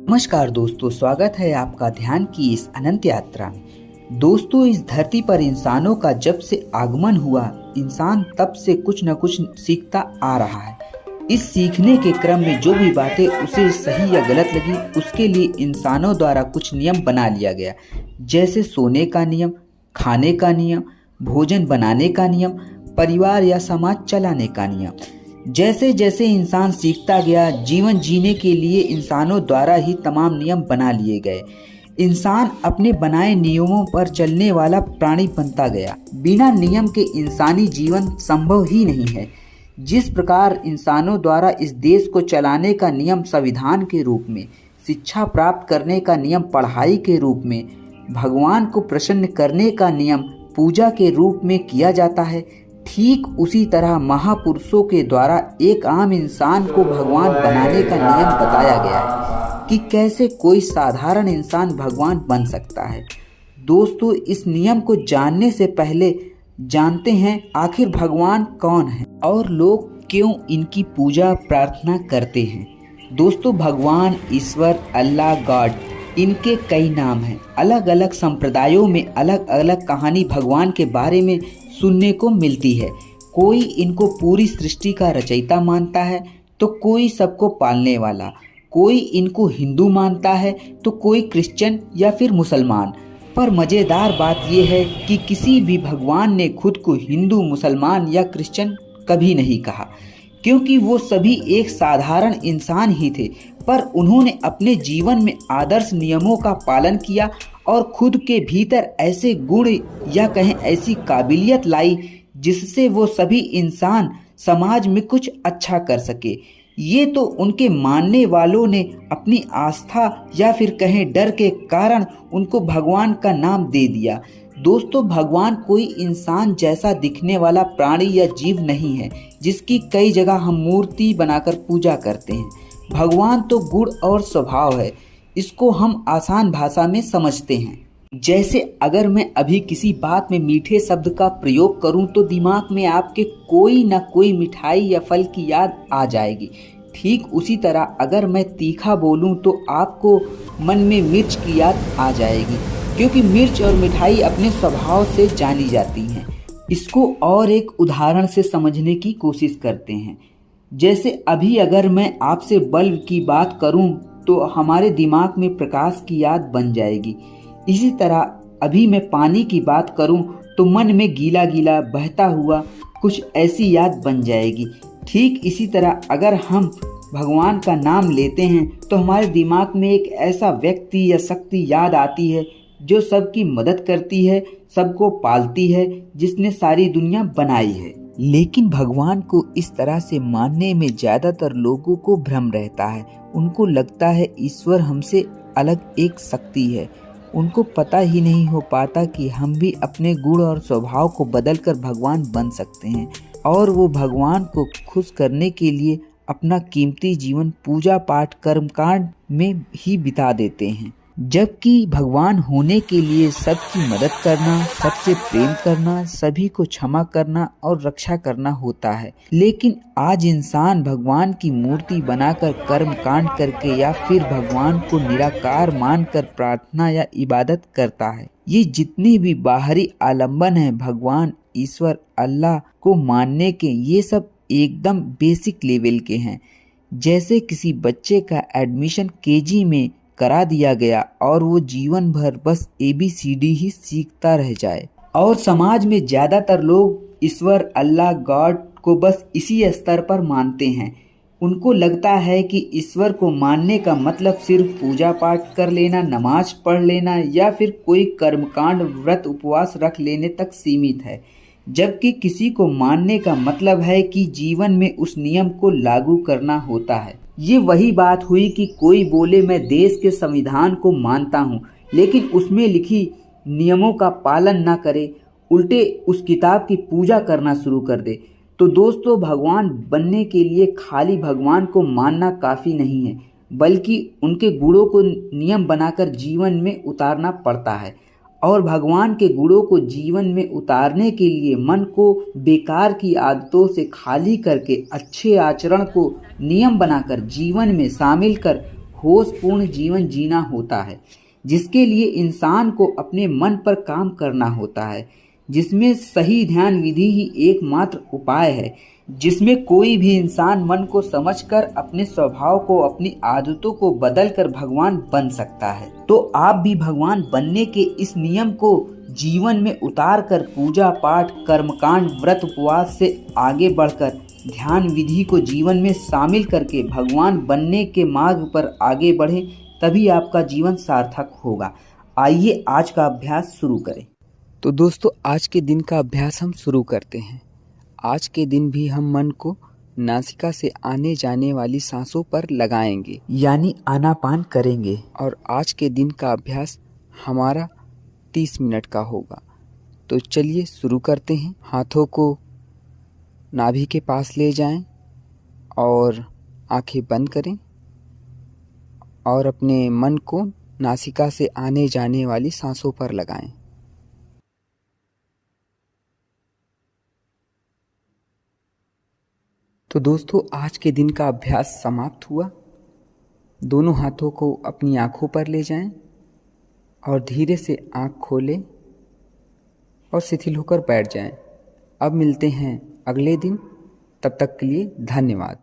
नमस्कार दोस्तों, स्वागत है आपका ध्यान की इस अनंत यात्रा में। दोस्तों, इस धरती पर इंसानों का जब से आगमन हुआ, इंसान तब से कुछ न कुछ सीखता आ रहा है। इस सीखने के क्रम में जो भी बातें उसे सही या गलत लगी, उसके लिए इंसानों द्वारा कुछ नियम बना लिया गया, जैसे सोने का नियम, खाने का नियम, भोजन बनाने का नियम, परिवार या समाज चलाने का नियम। जैसे जैसे इंसान सीखता गया, जीवन जीने के लिए इंसानों द्वारा ही तमाम नियम बना लिए गए। इंसान अपने बनाए नियमों पर चलने वाला प्राणी बनता गया। बिना नियम के इंसानी जीवन संभव ही नहीं है। जिस प्रकार इंसानों द्वारा इस देश को चलाने का नियम संविधान के रूप में, शिक्षा प्राप्त करने का नियम पढ़ाई के रूप में, भगवान को प्रसन्न करने का नियम पूजा के रूप में किया जाता है, ठीक उसी तरह महापुरुषों के द्वारा एक आम इंसान को भगवान बनाने का नियम बताया गया है कि कैसे कोई साधारण इंसान भगवान बन सकता है। दोस्तों, इस नियम को जानने से पहले जानते हैं आखिर भगवान कौन है और लोग क्यों इनकी पूजा प्रार्थना करते हैं। दोस्तों, भगवान, ईश्वर, अल्लाह, गॉड, इनके कई नाम हैं। अलग अलग संप्रदायों में अलग अलग कहानी भगवान के बारे में सुनने को मिलती है। कोई इनको पूरी सृष्टि का रचयिता मानता है तो कोई सबको पालने वाला, कोई इनको हिंदू मानता है तो कोई क्रिश्चियन या फिर मुसलमान। पर मज़ेदार बात यह है कि किसी भी भगवान ने खुद को हिंदू, मुसलमान या क्रिश्चियन कभी नहीं कहा, क्योंकि वो सभी एक साधारण इंसान ही थे। पर उन्होंने अपने जीवन में आदर्श नियमों का पालन किया और खुद के भीतर ऐसे गुण या कहें ऐसी काबिलियत लाई जिससे वो सभी इंसान समाज में कुछ अच्छा कर सके। ये तो उनके मानने वालों ने अपनी आस्था या फिर कहें डर के कारण उनको भगवान का नाम दे दिया। दोस्तों, भगवान कोई इंसान जैसा दिखने वाला प्राणी या जीव नहीं है जिसकी कई जगह हम मूर्ति बनाकर पूजा करते हैं। भगवान तो गुण और स्वभाव है, इसको हम आसान भाषा में समझते हैं। जैसे अगर मैं अभी किसी बात में मीठे शब्द का प्रयोग करूं तो दिमाग में आपके कोई ना कोई मिठाई या फल की याद आ जाएगी। ठीक उसी तरह अगर मैं तीखा बोलूं तो आपको मन में मिर्च की याद आ जाएगी, क्योंकि मिर्च और मिठाई अपने स्वभाव से जानी जाती हैं। इसको और एक उदाहरण से समझने की कोशिश करते हैं। जैसे अभी अगर मैं आपसे बल्ब की बात करूं तो हमारे दिमाग में प्रकाश की याद बन जाएगी। इसी तरह अभी मैं पानी की बात करूं तो मन में गीला गीला बहता हुआ कुछ ऐसी याद बन जाएगी। ठीक इसी तरह अगर हम भगवान का नाम लेते हैं तो हमारे दिमाग में एक ऐसा व्यक्ति या शक्ति याद आती है जो सबकी मदद करती है, सबको पालती है, जिसने सारी दुनिया बनाई है। लेकिन भगवान को इस तरह से मानने में ज़्यादातर लोगों को भ्रम रहता है। उनको लगता है ईश्वर हमसे अलग एक शक्ति है। उनको पता ही नहीं हो पाता कि हम भी अपने गुण और स्वभाव को बदलकर भगवान बन सकते हैं और वो भगवान को खुश करने के लिए अपना कीमती जीवन पूजा पाठ कर्मकांड में ही बिता देते हैं। जबकि भगवान होने के लिए सबकी मदद करना, सबसे प्रेम करना, सभी को क्षमा करना और रक्षा करना होता है। लेकिन आज इंसान भगवान की मूर्ति बनाकर कर्म कांड करके या फिर भगवान को निराकार मानकर प्रार्थना या इबादत करता है। ये जितनी भी बाहरी आलम्बन है भगवान, ईश्वर, अल्लाह को मानने के, ये सब एकदम बेसिक लेवल के हैं। जैसे किसी बच्चे का एडमिशन केजी में करा दिया गया और वो जीवन भर बस ABCD ही सीखता रह जाए। और समाज में ज़्यादातर लोग ईश्वर, अल्लाह, गॉड को बस इसी स्तर पर मानते हैं। उनको लगता है कि ईश्वर को मानने का मतलब सिर्फ पूजा पाठ कर लेना, नमाज पढ़ लेना या फिर कोई कर्मकांड, व्रत, उपवास रख लेने तक सीमित है। जबकि किसी को मानने का मतलब है कि जीवन में उस नियम को लागू करना होता है। ये वही बात हुई कि कोई बोले मैं देश के संविधान को मानता हूँ, लेकिन उसमें लिखी नियमों का पालन ना करे, उल्टे उस किताब की पूजा करना शुरू कर दे। तो दोस्तों, भगवान बनने के लिए खाली भगवान को मानना काफ़ी नहीं है, बल्कि उनके गुणों को नियम बनाकर जीवन में उतारना पड़ता है। और भगवान के गुणों को जीवन में उतारने के लिए मन को बेकार की आदतों से खाली करके अच्छे आचरण को नियम बनाकर जीवन में शामिल कर होशपूर्ण जीवन जीना होता है, जिसके लिए इंसान को अपने मन पर काम करना होता है, जिसमें सही ध्यान विधि ही एकमात्र उपाय है, जिसमें कोई भी इंसान मन को समझकर अपने स्वभाव को, अपनी आदतों को बदलकर भगवान बन सकता है। तो आप भी भगवान बनने के इस नियम को जीवन में उतार कर पूजा पाठ, कर्मकांड, व्रत उपवास से आगे बढ़कर ध्यान विधि को जीवन में शामिल करके भगवान बनने के मार्ग पर आगे बढ़े, तभी आपका जीवन सार्थक होगा। आइए आज का अभ्यास शुरू करें। तो दोस्तों, आज के दिन का अभ्यास हम शुरू करते हैं। आज के दिन भी हम मन को नासिका से आने जाने वाली सांसों पर लगाएंगे, यानी आनापान करेंगे। और आज के दिन का अभ्यास हमारा 30 मिनट का होगा। तो चलिए शुरू करते हैं। हाथों को नाभि के पास ले जाएं और आंखें बंद करें और अपने मन को नासिका से आने जाने वाली सांसों पर लगाएं। तो दोस्तों, आज के दिन का अभ्यास समाप्त हुआ। दोनों हाथों को अपनी आंखों पर ले जाएं और धीरे से आंख खोलें और शिथिल होकर बैठ जाएं। अब मिलते हैं अगले दिन। तब तक के लिए धन्यवाद।